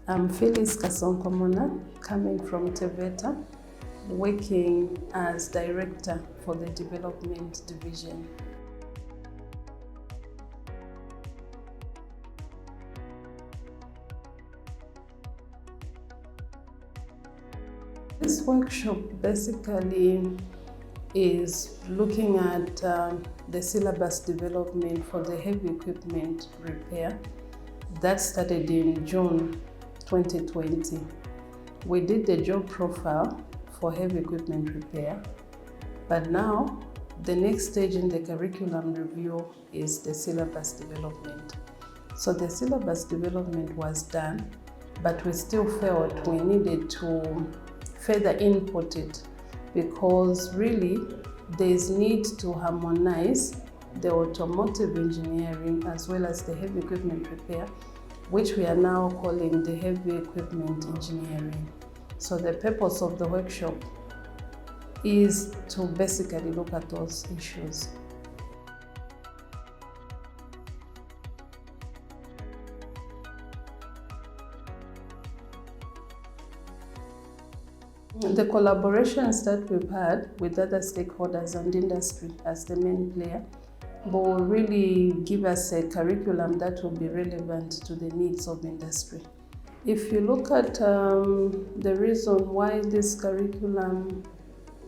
I'm Phyllis Kasonkomona, coming from TEVETA, working as Director for the Development Division. This workshop basically is looking at the syllabus development for the heavy equipment repair. That started in June 2020. We did the job profile for heavy equipment repair, but now the next stage in the curriculum review is the syllabus development. So the syllabus development was done, but we still felt we needed to further input it because really there's need to harmonize the automotive engineering as well as the heavy equipment repair, which we are now calling the heavy equipment engineering. So the purpose of the workshop is to basically look at those issues. The collaborations that we've had with other stakeholders and industry as the main player will really give us a curriculum that will be relevant to the needs of industry. If you look at the reason why this curriculum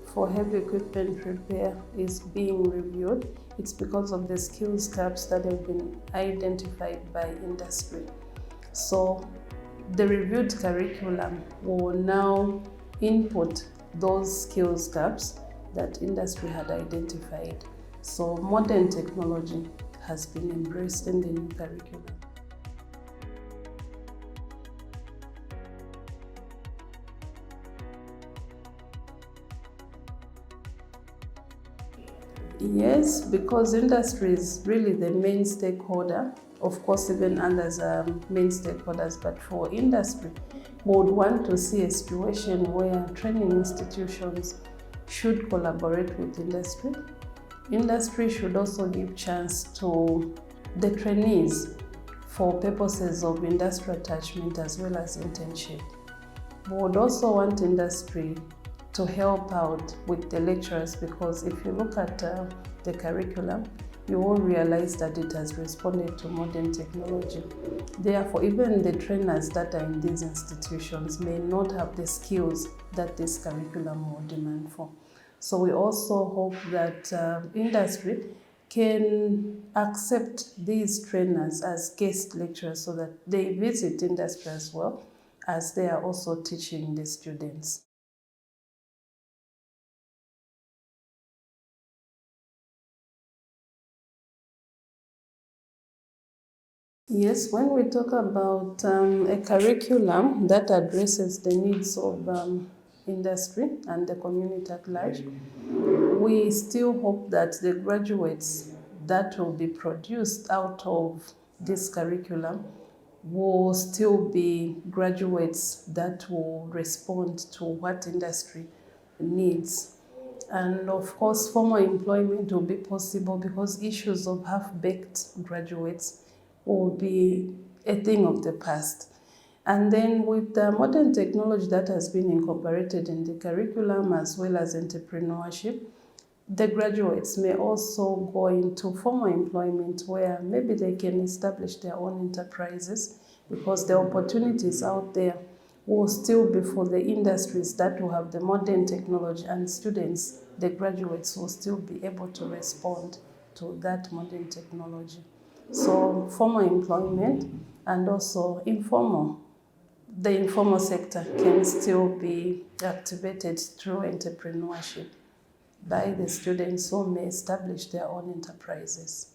for heavy equipment repair is being reviewed, it's because of the skills gaps that have been identified by industry. So the reviewed curriculum will now input those skills gaps that industry had identified. So modern technology has been embraced in the new curriculum. Yes, because industry is really the main stakeholder. Of course, even others are main stakeholders, but for industry, we would want to see a situation where training institutions should collaborate with industry. Industry should also give chance to the trainees for purposes of industrial attachment as well as internship. We would also want industry to help out with the lecturers because if you look at the curriculum, you will realize that it has responded to modern technology. Therefore, even the trainers that are in these institutions may not have the skills that this curriculum will demand for. So we also hope that industry can accept these trainers as guest lecturers so that they visit industry as well as they are also teaching the students. Yes, when we talk about a curriculum that addresses the needs of industry and the community at large, we still hope that the graduates that will be produced out of this curriculum will still be graduates that will respond to what industry needs. And of course, formal employment will be possible because issues of half-baked graduates will be a thing of the past. And then with the modern technology that has been incorporated in the curriculum as well as entrepreneurship, the graduates may also go into formal employment where maybe they can establish their own enterprises because the opportunities out there will still be for the industries that will have the modern technology, and students, the graduates, will still be able to respond to that modern technology. So formal employment and also informal. The informal sector can still be activated through entrepreneurship by the students who may establish their own enterprises.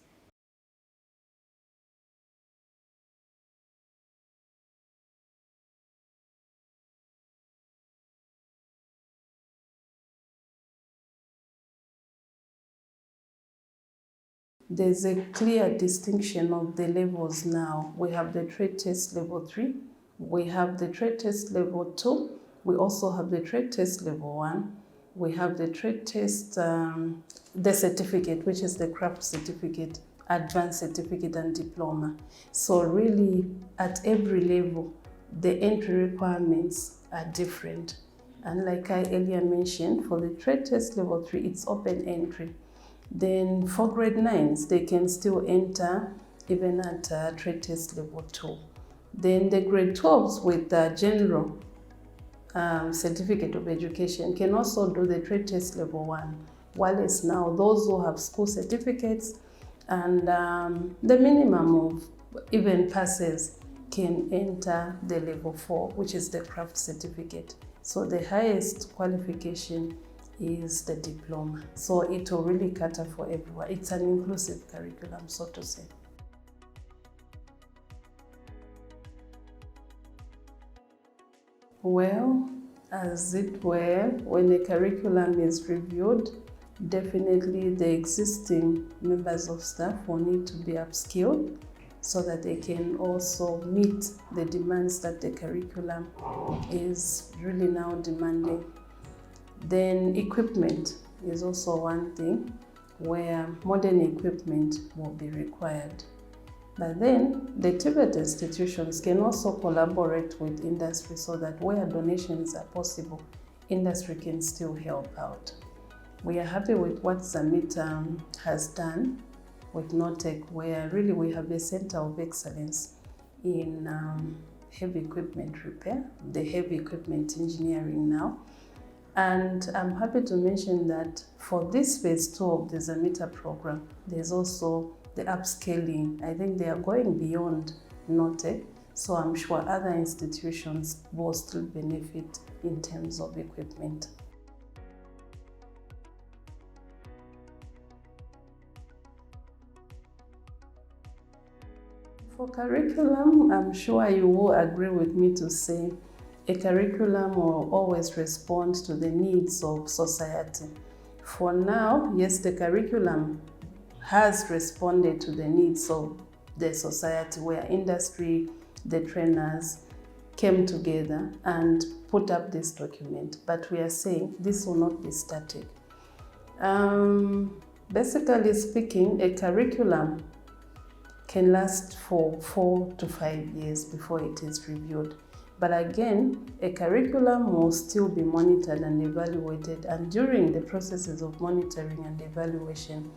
There's a clear distinction of the levels now. We have the trade test level 3, we have the trade test level 2, we also have the trade test level 1, we have the trade test, the certificate, which is the craft certificate, advanced certificate and diploma. So really at every level, the entry requirements are different. And like I earlier mentioned, for the trade test level 3, it's open entry. Then for grade 9s, they can still enter even at trade test level 2. Then the grade 12s with the general certificate of education can also do the trade test level 1. While it's now those who have school certificates and the minimum of even passes can enter the level 4, which is the craft certificate. So the highest qualification is the diploma. So it will really cater for everyone. It's an inclusive curriculum, so to say. Well, as it were, when the curriculum is reviewed, definitely the existing members of staff will need to be upskilled so that they can also meet the demands that the curriculum is really now demanding. Then equipment is also one thing where modern equipment will be required. But then the TEVETA institutions can also collaborate with industry so that where donations are possible, industry can still help out. We are happy with what TEVETA has done with NOTEC, where really we have a center of excellence in heavy equipment repair, the heavy equipment engineering now. And I'm happy to mention that for this phase 2 of the TEVETA program, there's also the upscaling. I think they are going beyond NOTEC, so I'm sure other institutions will still benefit in terms of equipment. For curriculum, I'm sure you will agree with me to say a curriculum will always respond to the needs of society. For now, yes, the curriculum has responded to the needs of the society where industry, the trainers came together and put up this document. But we are saying this will not be static. Basically speaking, a curriculum can last for 4 to 5 years before it is reviewed. But again, a curriculum will still be monitored and evaluated, and during the processes of monitoring and evaluation,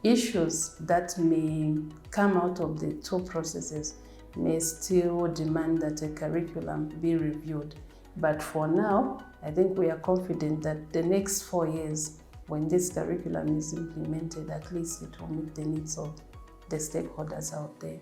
issues that may come out of the 2 processes may still demand that a curriculum be reviewed. But for now, I think we are confident that the next 4 years, when this curriculum is implemented, at least it will meet the needs of the stakeholders out there.